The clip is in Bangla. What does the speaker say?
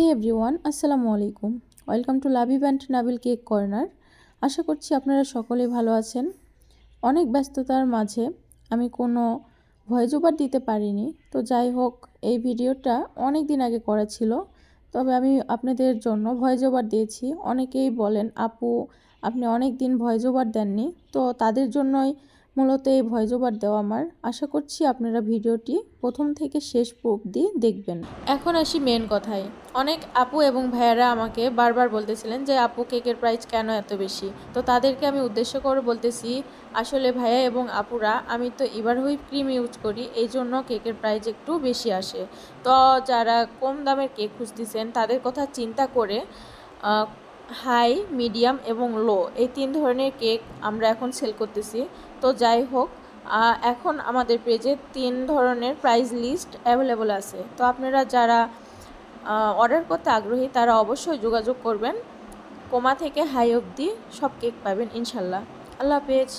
হে এভরিওয়ান, আসসালামু আলাইকুম। Welcome to Labib and Nabil cake corner. আশা করছি আপনারা সকলেই ভালো আছেন। অনেক ব্যস্ততার মাঝে আমি কোনো ভয়েস ওভার দিতে পারিনি, তো যাই হোক, এই ভিডিওটা অনেক দিন আগে করা ছিল, তবে আমি আপনাদের জন্য ভয়েস ওভার দিয়েছি। অনেকেই বলেন, আপু আপনি অনেক দিন ভয়েস ওভার দেননি, তো তাদের জন্যই মূলত এই ভয়েস ওভার দেওয়া আমার। আশা করছি আপনারা ভিডিওটি প্রথম থেকে শেষ অবধি দেখবেন। এখন আসি মেন কথায়। অনেক আপু এবং ভাইয়ারা আমাকে বারবার বলতেছিলেন যে আপু কেকের প্রাইস কেন এত বেশি। তো তাদেরকে আমি উদ্দেশ্য করে বলতেছি, আসলে ভাইয়া এবং আপুরা, আমি তো এবার হুইপ ক্রিম ইউজ করি, এই জন্য কেকের প্রাইস একটু বেশি আসে। তো যারা কম দামের কেক খুঁজতেছেন তাদের কথা চিন্তা করে হাই, মিডিয়াম এবং লো এই 3 ধরনের কেক আমরা এখন সেল করতেছি। তো যাই হোক, এখন আমাদের পেজে 3 ধরনের প্রাইস লিস্ট অ্যাভেলেবল আছে। তো আপনারা যারা অর্ডার করতে আগ্রহী তারা অবশ্যই যোগাযোগ করবেন। কোমা থেকে হাই অবধি সব কেক পাবেন ইনশাল্লাহ। আল্লাহ হাফেজ।